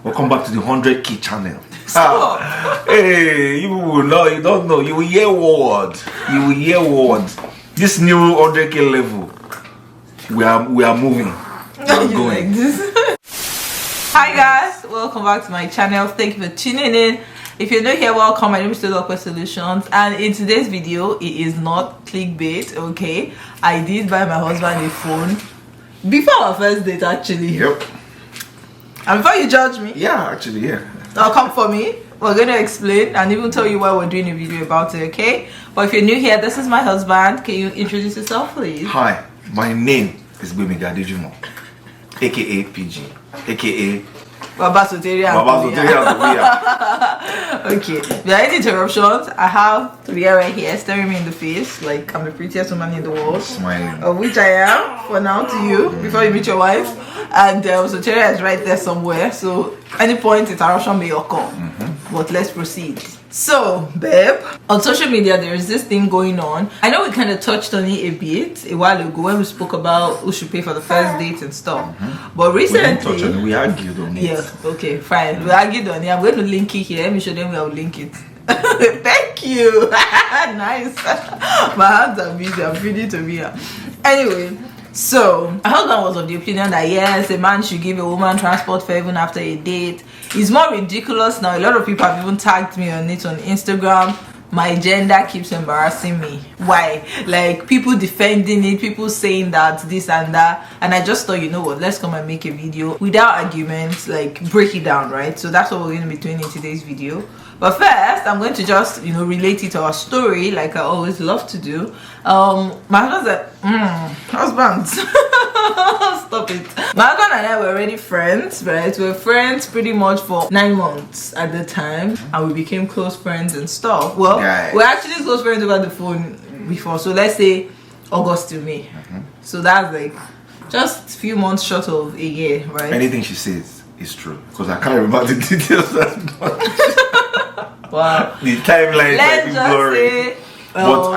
Welcome back to the 100K channel. Stop. Hey, you will know, you don't know. You will hear word. You will hear word. This new 100K level, we are moving. We are going. Like this. Hi guys, welcome back to my channel. Thank you for tuning in. If you're new here, welcome. My name is tolulopesolutions, and in today's video, it is not clickbait. Okay, I did buy my husband a phone before our first date, actually. Yep. And before you judge me, Yeah, actually, yeah. now come for me. We're going to explain and even tell you why we're doing a video about it, okay? But if you're new here, this is my husband. Can you introduce yourself, please? Hi, my name is Gbemiga Adejumo, aka PG, aka Baba Soteria. Okay, if there are any interruptions, I have Toria right here staring me in the face like I'm the prettiest woman in the world. Smiling. Of which I am for now to you before you meet your wife. And Soteria is right there somewhere. So any point interruption may occur. But let's proceed. So, babe, on social media there is this thing going on. I know we kind of touched on it a bit a while ago when we spoke about who should pay for the first date and stuff. But recently, we didn't touch on it, we argued on it. Yeah, okay, fine. We argued on it. I'm going to link it here. Let me show them where I'll link it. Thank you. Nice. My hands are busy. I'm feeding to me. Anyway, so my husband was of the opinion that yes, a man should give a woman transport fare even after a date. It's more ridiculous now. A lot of people have even tagged me on it on Instagram. My gender keeps embarrassing me. Why? Like people defending it, people saying that this and that, and I just thought, you know what, let's come and make a video without arguments, like break it down, right? So that's what we're going to be doing in today's video. But first, I'm going to just, you know, relate it to our story, like I always love to do. My husband husbands. Stop it. My husband and I were already friends, right? We were friends pretty much for 9 months at the time, and we became close friends and stuff. Well, we're actually close friends over the phone before, so let's say August to May. So that's like just a few months short of a year, right? Anything she says is true, because I can't remember the details that much. Wow. The timeline might be blurry. But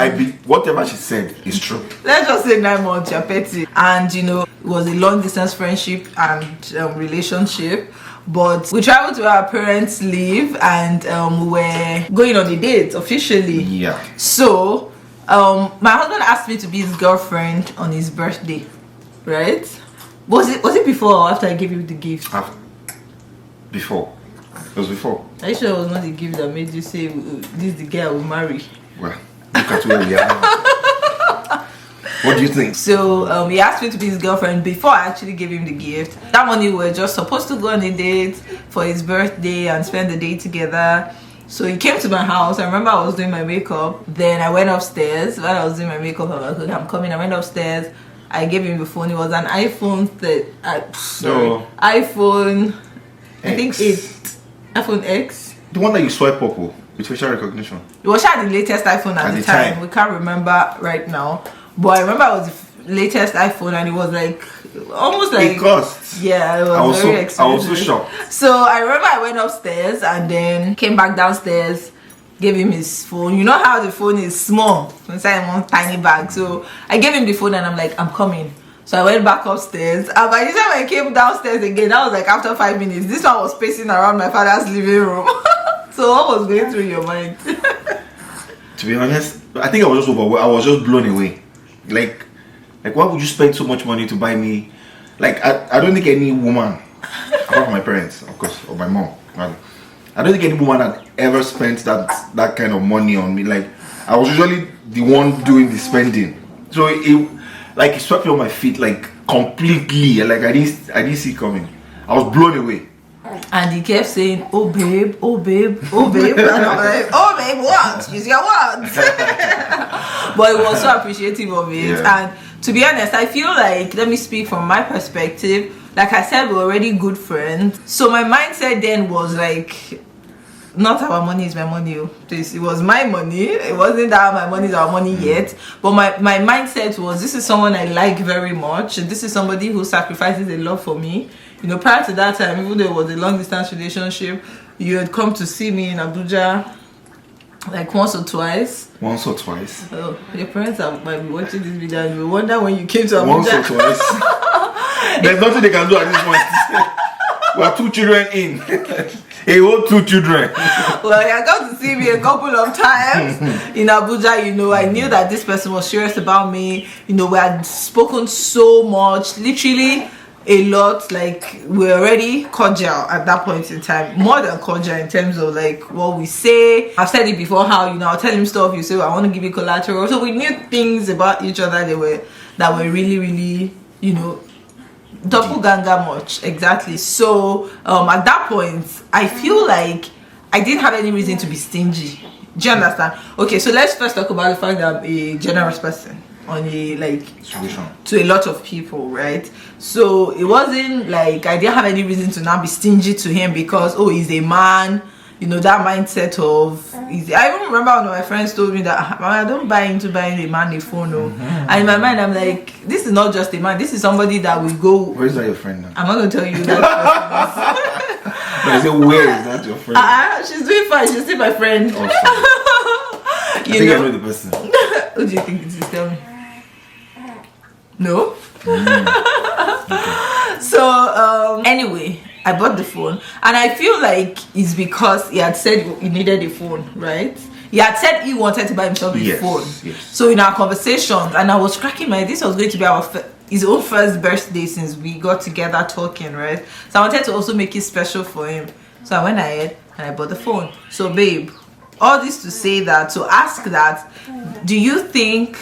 whatever she said is true. Let's just say 9 months, you're petty. And you know, it was a long distance friendship and relationship. But we traveled to where our parents live, and we were going on a date officially. Yeah. So my husband asked me to be his girlfriend on his birthday. Right? Was it before or after I gave you the gift? Before. It was before. Are you sure it was not the gift that made you say this is the girl I will marry? Well, look at where we are now. What do you think? So he asked me to be his girlfriend before I actually gave him the gift. That morning we were just supposed to go on a date for his birthday and spend the day together. So he came to my house. I remember I was doing my makeup. Then I went upstairs. While I was doing my makeup, I was like, I'm coming. I went upstairs. I gave him the phone. It was an iPhone iPhone X. I think 8. iPhone X. The one that you swipe up with facial recognition. It was the latest iPhone at the time. We can't remember right now. But I remember it was the latest iPhone, and it was like almost like it cost. Yeah, it was very expensive. I was so shocked. So I remember I went upstairs and then came back downstairs, gave him his phone. You know how the phone is small inside one tiny bag. So I gave him the phone and I'm like, I'm coming. So I went back upstairs, and by the time I came downstairs again, that was like after 5 minutes. This one was pacing around my father's living room. So what was going through your mind? To be honest, I think I was just overwhelmed. I was just blown away. Like why would you spend so much money to buy me? Like I don't think any woman, apart from my parents, of course, or my mom, I don't think any woman had ever spent that kind of money on me. Like I was usually the one doing the spending. So it swept me on my feet like completely. Like I didn't see it coming. I was blown away. And he kept saying, oh babe, oh babe, oh babe. And I'm like, oh babe, what? Use your words. But he was so appreciative of it. Yeah. And to be honest, I feel like, let me speak from my perspective. Like I said, we're already good friends. So my mindset then was like, not our money is my money. It was my money. It wasn't that my money is our money yet. But my mindset was, this is someone I like very much. This is somebody who sacrifices a lot for me. You know, prior to that time, even though it was a long distance relationship, you had come to see me in Abuja like once or twice. Once or twice? Oh, your parents might be watching this video and you wonder when you came to Abuja. Once or twice? There's nothing they can do at this point. We are 2 children in. A whole 2 children. Well, you got to see me a couple of times in Abuja. You know, I knew that this person was serious about me. You know, we had spoken so much, literally a lot. Like, we're already cordial at that point in time, more than cordial in terms of like what we say. I've said it before, how, you know, I'll tell him stuff, you say, I want to give you collateral. So we knew things about each other that were really, really, you know, doppelganger much. Exactly. So at that point, I feel like I didn't have any reason to be stingy. Do you understand? Okay, so let's first talk about the fact that I'm a generous person on a like Solution. to a lot of people, right? So it wasn't like I didn't have any reason to now be stingy to him because, oh, he's a man. You know, that mindset of I even remember one of my friends told me that, I don't buy into buying a man a phone. And in my mind, I'm like, this is not just a man, this is somebody that will go. Where is that your friend now? I'm not gonna tell you that. But I say, where is that your friend? She's doing fine, she's still my friend. Awesome. I think I know the person. Who do you think it is? Tell me. No? Okay. So anyway, I bought the phone, and I feel like it's because he had said he needed a phone, right? He had said he wanted to buy himself a phone. Yes. So in our conversations, and I was cracking my head, this was going to be his own first birthday since we got together talking, right? So I wanted to also make it special for him. So I went ahead and I bought the phone. So babe, all this to say that, to ask that, do you think,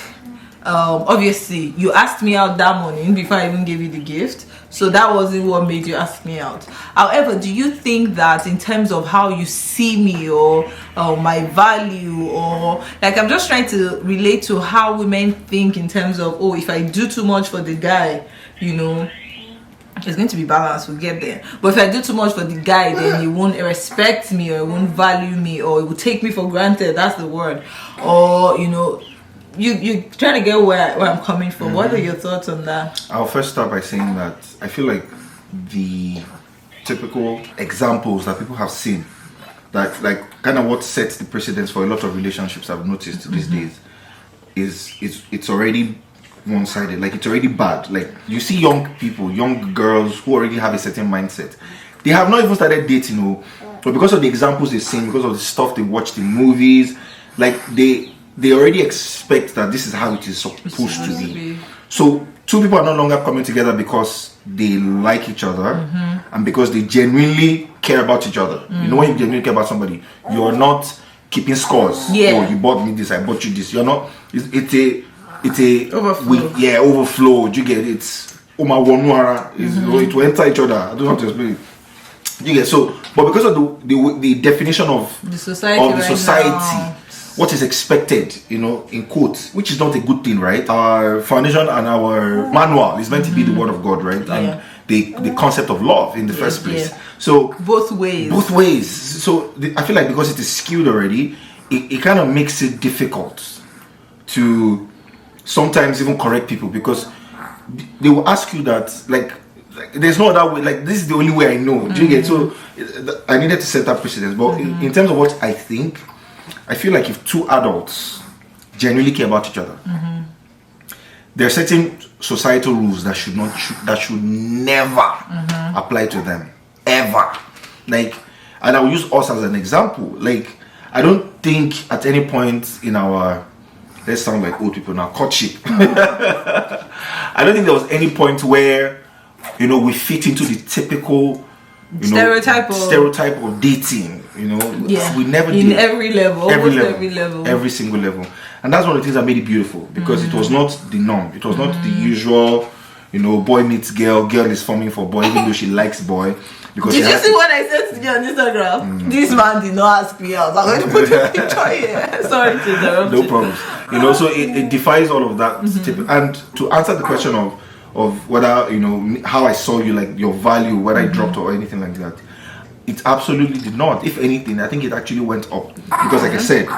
obviously you asked me out that morning before I even gave you the gift, so that wasn't what made you ask me out. However, do you think that in terms of how you see me, or my value, or like, I'm just trying to relate to how women think in terms of, oh, if I do too much for the guy, you know, it's going to be balanced, we'll get there. But if I do too much for the guy, then he won't respect me, or he won't value me, or he will take me for granted, that's the word. Or, you know, you trying to get where I'm coming from. What are your thoughts on that? I'll first start by saying that I feel like the typical examples that people have seen, that like kind of what sets the precedence for a lot of relationships I've noticed these days, is it's already one-sided. Like, it's already bad. Like, you see young people, young girls who already have a certain mindset. They have not even started dating, but because of the examples they've seen, because of the stuff they watched in movies, like they already expect that this is how it is supposed to be. So 2 people are no longer coming together because they like each other, and because they genuinely care about each other. You know, when you genuinely care about somebody, you're not keeping scores. Oh, you bought me this, I bought you this. You're not. It's a overflow. Overflow. Do you get it? It's Omawanuara. It will enter each other. I don't know how to explain it. You get so, but because of the definition of the society, what is expected, you know, in quotes, which is not a good thing, right? Our foundation and our manual is meant to be the word of God, right? And the concept of love in the first place. So both ways. So I feel like because it is skewed already, it kind of makes it difficult to sometimes even correct people, because they will ask you that, like there's no other way, like this is the only way I know. Do you get? So I needed to set that precedence. But in terms of what I think, I feel like if 2 adults genuinely care about each other, there are certain societal rules that should never apply to them, ever. Like, and I will use us as an example. Like, I don't think at any point in our, let's sound like old people now, courtship, I don't think there was any point where, you know, we fit into the typical, you know, stereotype of dating. You know, we never did. In every level, every single level. And that's one of the things that made it beautiful, because it was not the norm. It was not the usual, you know, boy meets girl, girl is forming for boy, even though she likes boy. Because did you see what I said to you on Instagram? This man did not ask me out. I'm going to put a picture here. Sorry to interrupt. No problem. You know, so it defies all of that. And to answer the question of whether, you know, how I saw you, like your value, whether I dropped or anything like that, it absolutely did not. If anything, I think it actually went up, because like I said,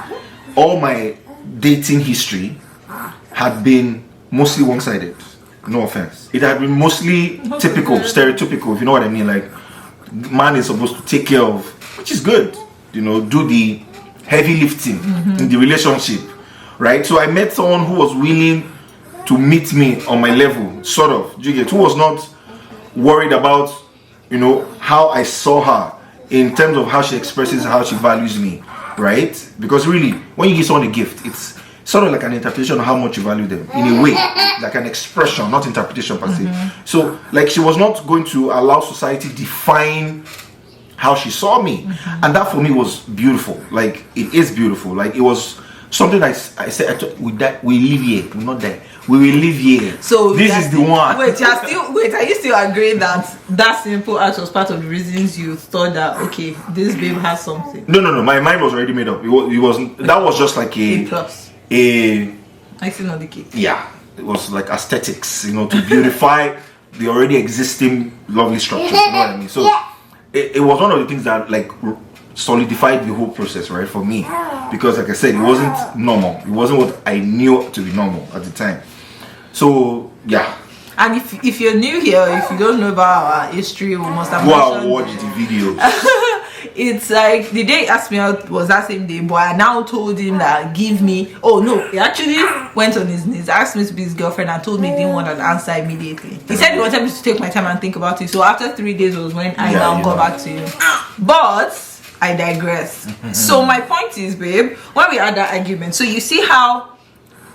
all my dating history had been mostly one-sided. No offense. It had been mostly typical, stereotypical, if you know what I mean. Like, man is supposed to take care of, which is good, you know, do the heavy lifting in the relationship, right? So I met someone who was willing to meet me on my level, sort of, who was not worried about, you know, how I saw her in terms of how she expresses how she values me, right? Because really, when you give someone a gift, it's sort of like an interpretation of how much you value them in a way, like an expression, not interpretation per se. So, like, she was not going to allow society define how she saw me, and that for me was beautiful. Like, it is beautiful. Like, it was something I said, we live here, we not die. We will live here. So this is the one. Wait, are you still agreeing that simple act was part of the reasons you thought that okay, this babe has something? No. My mind was already made up. It wasn't. That was just like A plus. I still know the cake. Yeah, it was like aesthetics, you know, to beautify the already existing lovely structures. You know what I mean? So it was one of the things that like solidified the whole process, right, for me, because like I said, it wasn't normal. It wasn't what I knew to be normal at the time. So yeah. And if you're new here, if you don't know about our history, we must have mentioned. Watch the video. It's like the day he asked me out was that same day, but I now told him that give me. Oh no, he actually went on his knees, asked me to be his girlfriend, and told me he didn't want an answer immediately. He said he wanted me to take my time and think about it. So after 3 days was when I now got back to him. But I digress. So my point is, babe, when we had that argument, so you see how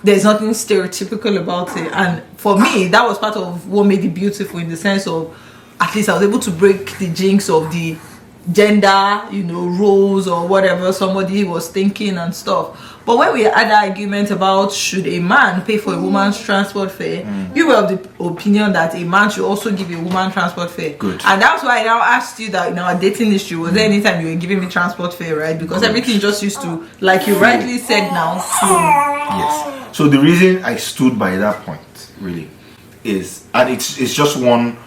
there's nothing stereotypical about it, and for me that was part of what made it beautiful, in the sense of at least I was able to break the jinx of the gender, you know, roles or whatever somebody was thinking and stuff. But when we had that argument about should a man pay for a woman's transport fare, you were of the opinion that a man should also give a woman transport fare. Good. And that's why I now asked you that in our dating history, was there any time you were giving me transport fare, right? Because everything just used to, like you rightly said now, flow. Yes. So the reason I stood by that point really is, and it's just one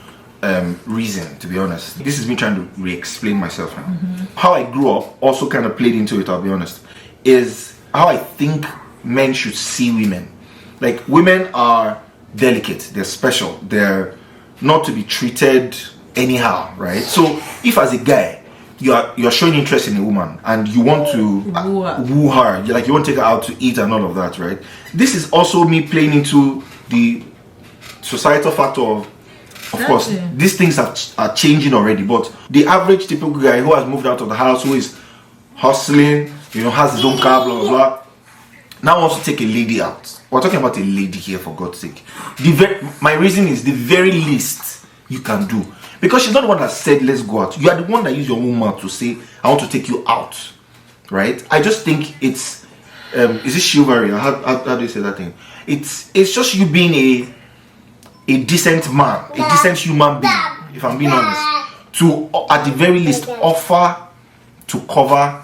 reason, to be honest. This is me trying to re-explain myself now. How I grew up also kind of played into it, I'll be honest, is how I think men should see women. Like, women are delicate, they're special, they're not to be treated anyhow, right? So if as a guy you're showing interest in a woman and you want to woo her, like you want to take her out to eat and all of that, right? This is also me playing into the societal factor of course, these things are changing already, but the average typical guy who has moved out of the house, who is hustling, you know, has his own car, blah, blah, blah, now wants to take a lady out. We're talking about a lady here, for God's sake. My reason is the very least you can do. Because she's not the one that said, let's go out. You are the one that used your own mouth to say, I want to take you out. Right? I just think it's, is it chivalry? How do you say that thing? It's just you being a decent man, a decent human being, if I'm being honest, to at the very least offer to cover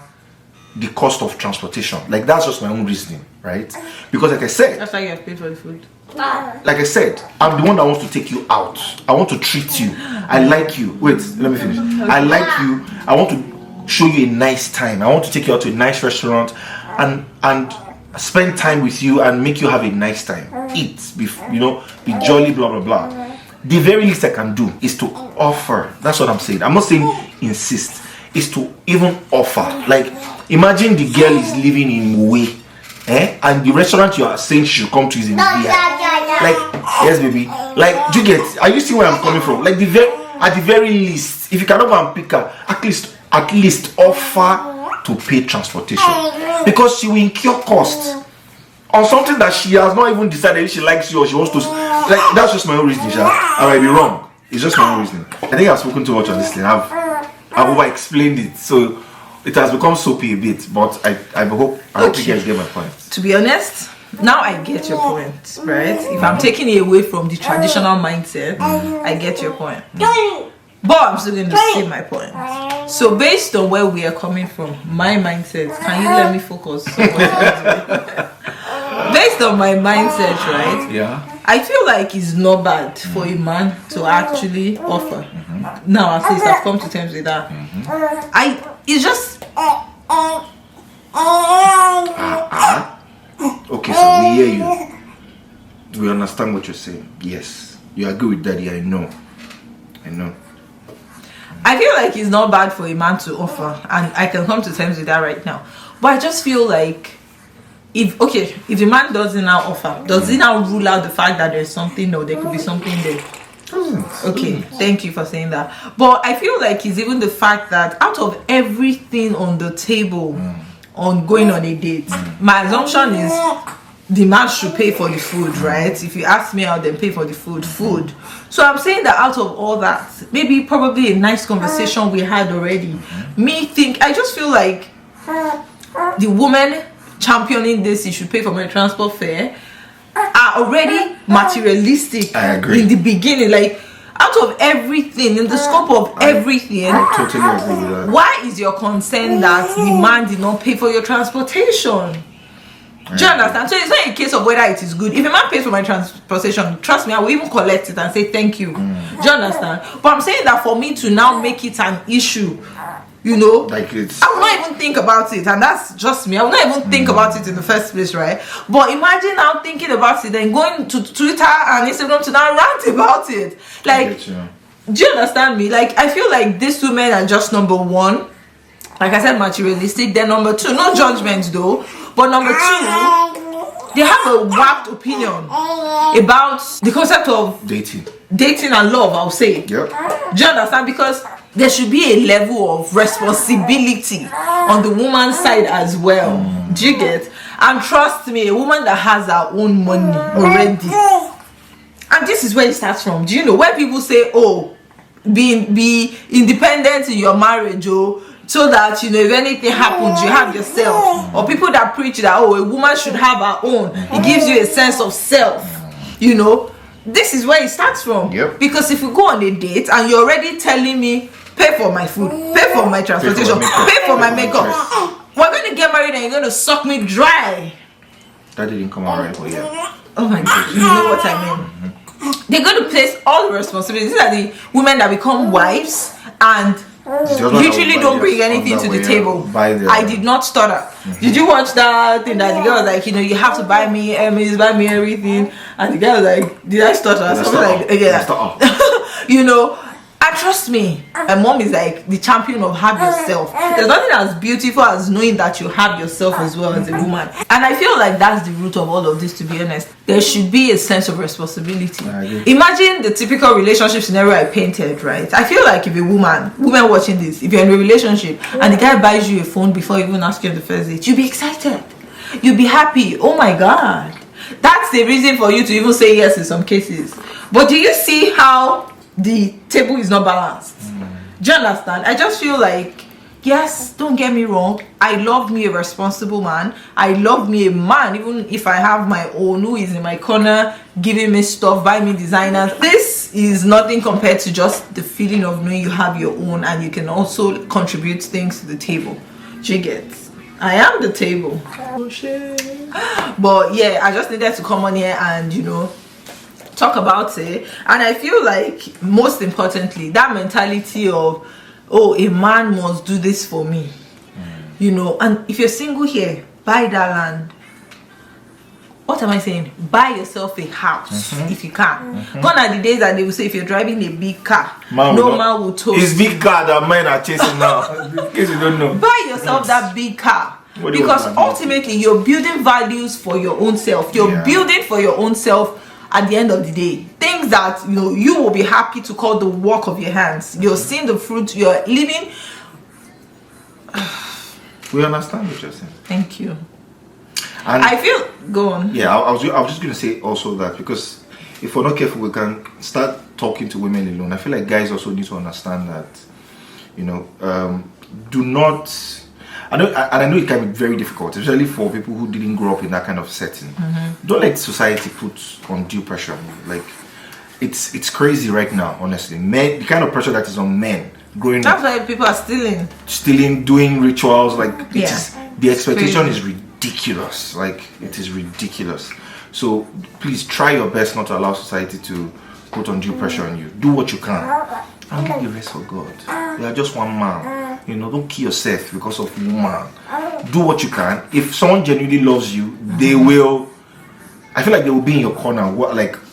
the cost of transportation. Like, that's just my own reasoning, right? Because like I said, That's why you have paid for the food. like I said, I'm the one that wants to take you out. I want to treat you. I like you. Wait, let me finish. I like you. I want to show you a nice time. I want to take you out to a nice restaurant and spend time with you and make you have a nice time. Eat, be jolly, blah blah blah. The very least I can do is to offer. That's what I'm saying. I'm not saying insist. Is to even offer. Like, imagine the girl is living in Way, and the restaurant you are saying she should come to is in India. Like, yes, baby. Like, do you get? Are you seeing where I'm coming from? Like, at the very least, if you cannot go and pick her, at least offer to pay transportation, because she will incur cost on something that she has not even decided if she likes you or she wants to. Like, that's just my own reasoning. I might be wrong. It's just my own reasoning. I think I've spoken too much on this thing. I've over-explained it, so it has become soapy a bit. But I hope you guys get my point. To be honest, now I get your point, right? If I'm taking it away from the traditional mindset, I get your point. But I'm still going to say my point. So based on where we are coming from, my mindset, can you let me focus? Based on my mindset, right? Yeah. I feel like it's not bad for a man to actually offer. Now, at least I've come to terms with that. It's just. Okay, so we hear you. We understand what you're saying. Yes, you agree with Daddy. I know. I feel like it's not bad for a man to offer, and I can come to terms with that right now. But I just feel like if a man doesn't now offer, does he now rule out the fact that there's something or there could be something there? Okay, thank you for saying that. But I feel like it's even the fact that out of everything on the table on going on a date, my assumption is the man should pay for the food, right? If you ask me, I'll then pay for the food. So I'm saying that out of all that, maybe probably a nice conversation we had already. I just feel like the woman championing this, you should pay for my transport fare, are already materialistic. I agree. In the beginning, like out of everything, in the scope of everything, I totally agree with that. why is your concern that the man did not pay for your transportation? Do you understand? So it's not a case of whether it is good. If a man pays for my transportation, trust me, I will even collect it and say thank you. Do you understand? But I'm saying that for me to now make it an issue, you know, Like it's, I will not even think about it, and that's just me. I will not even think about it in the first place, right? But imagine now thinking about it, then going to Twitter and Instagram to now rant about it. Like, do you understand me? Like, I feel like these women are just number one, like I said, materialistic. Then number two, no judgment though, but number two, they have a warped opinion about the concept of dating and love, I'll say. Yep. Do you understand? Because there should be a level of responsibility on the woman's side as well. Do you get? And trust me, a woman that has her own money already, and this is where it starts from. Do you know, where people say, oh, be independent in your marriage, oh, so that, you know, if anything happens, you have yourself. Or people that preach that, oh, a woman should have her own, it gives you a sense of self. You know, this is where it starts from. Yep. Because if you go on a date and you're already telling me, pay for my food, pay for my transportation, pay for my makeup, we're going to get married and you're going to suck me dry. That didn't come out right, but yeah. Oh my God, you know what I mean. They're going to place all the responsibilities. These are the women that become wives and literally don't bring anything to the table. I did not stutter. Did you watch that thing that the girl was like, you know, you have to buy me Emmys, buy me everything, and the girl was like, did I stutter? Something like, yeah. You know, and trust me, my mom is like the champion of have yourself. There's nothing as beautiful as knowing that you have yourself as well as a woman. And I feel like that's the root of all of this, to be honest. There should be a sense of responsibility. Imagine the typical relationship scenario I painted, right? I feel like if a woman watching this, if you're in a relationship and the guy buys you a phone before even asking you on the first date, you'll be excited. You'll be happy. Oh my God. That's the reason for you to even say yes in some cases. But do you see how the table is not balanced? Do you understand? I just feel like, yes, don't get me wrong, I love me a responsible man. I love me a man, even if I have my own, who is in my corner giving me stuff, buying me designers. This is nothing compared to just the feeling of knowing you have your own and you can also contribute things to the table. Do you get? I am the table. Oh shit. But yeah, I just needed to come on here and, you know, talk about it. And I feel like most importantly, that mentality of, oh, a man must do this for me, you know. And if you're single here, buy that land. What am I saying? Buy yourself a house if you can. Gone are the days that they will say if you're driving a big car, man will toast. It's big car that men are chasing now. In case you don't know, buy yourself that big car. Because ultimately you're building values for your own self. You're building for your own self. At the end of the day, things that, you know, you will be happy to call the work of your hands. You're seeing the fruit, you're living. We understand what you're saying. Thank you. And I feel, go on. Yeah, I was just going to say also that, because if we're not careful, we can start talking to women alone. I feel like guys also need to understand that, you know, do not. I know it can be very difficult, especially for people who didn't grow up in that kind of setting. Don't let society put undue pressure on you. Like, it's crazy right now, honestly. Men, the kind of pressure that is on men growing That's up. why people are stealing, doing rituals. Like, the expectation crazy. is ridiculous. Like, it is ridiculous. So please try your best not to allow society to put undue pressure on you. Do what you can, and leave the rest for God. You are just one man. You know, don't kill yourself because of woman. Do what you can. If someone genuinely loves you, they will. I feel like they will be in your corner.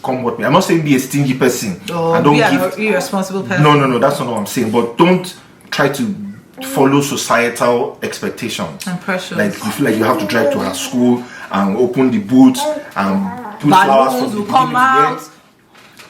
Come what may. I'm not saying be a stingy person. And don't be an irresponsible person. No, that's not what I'm saying. But don't try to follow societal expectations and pressure. Like, you feel like you have to drive to her school and open the boot and put flowers from the will come out.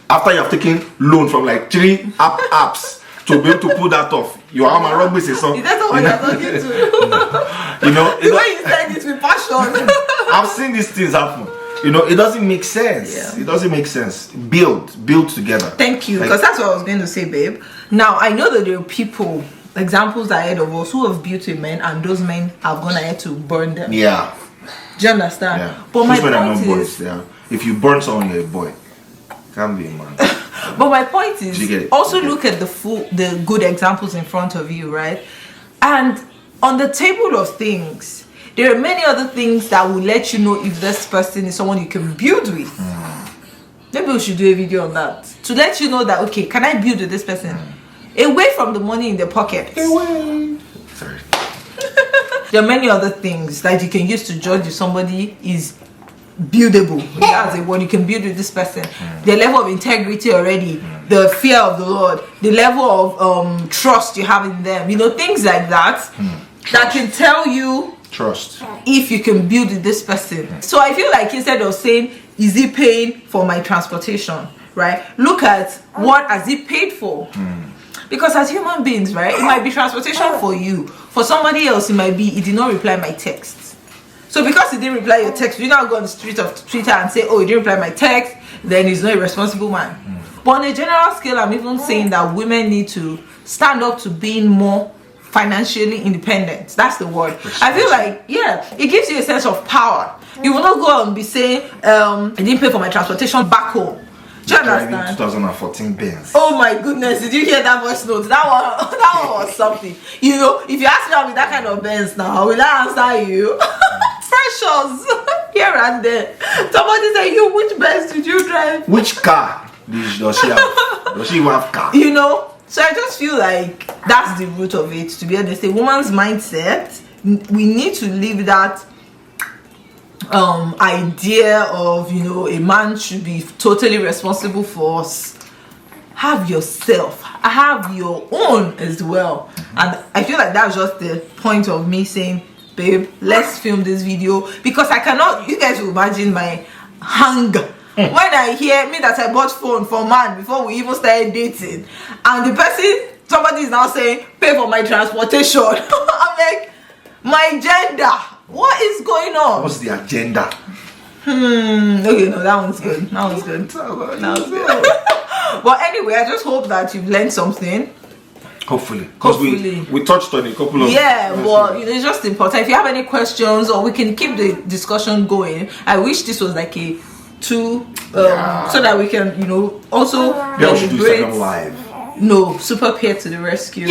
after you have taken loan from like 3 apps to be able to pull that off. Your arm and rugby is so. Is that what you're talking to? You know, The way you said it with passion. I've seen these things happen. You know, it doesn't make sense. Yeah. It doesn't make sense. Build together. Thank you, Like- because that's what I was going to say, babe. Now I know that there are people, examples ahead of us, who have built with men, and those men have gone ahead to burn them. Yeah. Do you understand? Yeah. But my Those men are point not is, boys. Yeah. If you burn someone, you're a boy. Can't be a man. but my point is, You get it? also Okay. look at the good examples in front of you, right? And on the table of things, there are many other things that will let you know if this person is someone you can build with. Maybe we should do a video on that to let you know that, okay, can I build with this person away from the money in the pocket? Sorry. There are many other things that you can use to judge if somebody is buildable. That's a word. You can build with this person. The level of integrity already, the fear of the Lord, the level of trust you have in them. You know, things like that that can tell you Trust. if you can build with this person. So I feel like instead of saying, is he paying for my transportation, right? Look at what has he paid for. Because as human beings, right, it might be transportation for you. For somebody else, it might be, he did not reply my text. So because he didn't reply your text, you now go on the street of Twitter and say, oh, he didn't reply my text, then he's not a responsible man. But on a general scale, I'm even saying that women need to stand up to being more financially independent. That's the word. I feel like, yeah, it gives you a sense of power. You will not go and be saying, I didn't pay for my transportation back home. Do you Driving understand? 2014 Benz. Oh my goodness, did you hear that voice note? That one was something. You know, if you ask me with that kind of Benz now, will I answer you? Precious. Here and there. Somebody say, you, which Benz did you drive? Which car does she have? Does she even have car? You know, so I just feel like that's the root of it, to be honest. A woman's mindset, we need to leave that idea of, you know, a man should be totally responsible for us. Have yourself, have your own as well. And I feel like that's just the point of me saying, babe, let's film this video, because I cannot, you guys will imagine my hunger when I hear me that I bought phone for man before we even started dating, and the person, somebody is now saying pay for my transportation. I'm like, my gender, what is going on? What's the agenda? Okay, no, that one's good. That one's good. That was good. But anyway, I just hope that you've learned something. Hopefully. Because we touched on a couple of... Yeah, but you know, it's just important. If you have any questions, or we can keep the discussion going. I wish this was like a so that we can, you know, also Yeah, we should do Instagram Live. No, Super Peer to the rescue.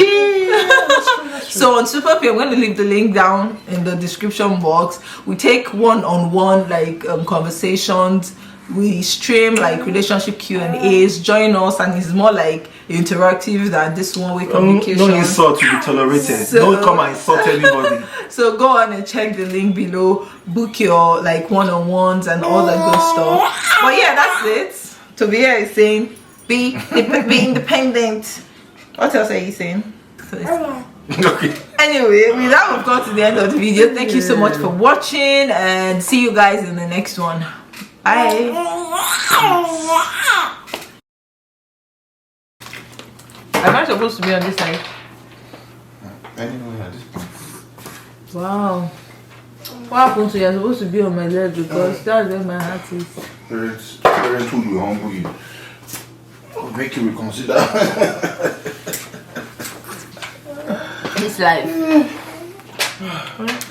So on Super Peer, I'm going to leave the link down in the description box. We take one-on-one like conversations. We stream like relationship Q&As. Join us, and it's more like interactive than this one-way communication. No insult to be tolerated. So- Don't come and insult anybody. So go on and check the link below. Book your like one-on-ones and all the good stuff. But yeah, that's it. Tovia is saying, be independent. What else are you saying? Okay. Anyway, with that, we've got to the end of the video. Thank you so much for watching, and see you guys in the next one. Bye. Am I supposed to be on this side? Anyway, at this point. Wow. What happened to you? You're supposed to be on my leg, because that's where my heart is. Parenthood will humble you. Will make you reconsider. This life.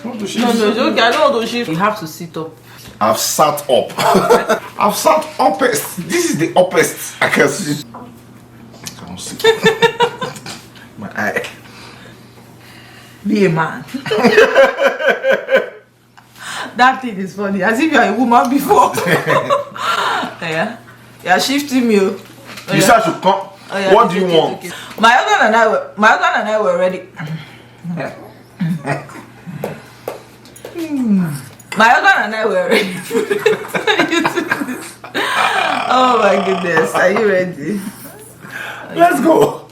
What does she No, say? it's okay. I don't want to shift. You have to sit up. I've sat up. I've sat uppest. This is the uppest I can see. I cannot see. My eye. Be a man. That thing is funny. As if you're a woman before. Yeah. You're shifting me. Oh, You said I should come. Oh, yeah, What do you want? okay. My husband and I were ready. My husband and I were ready. Oh my goodness. Are you ready? Let's go.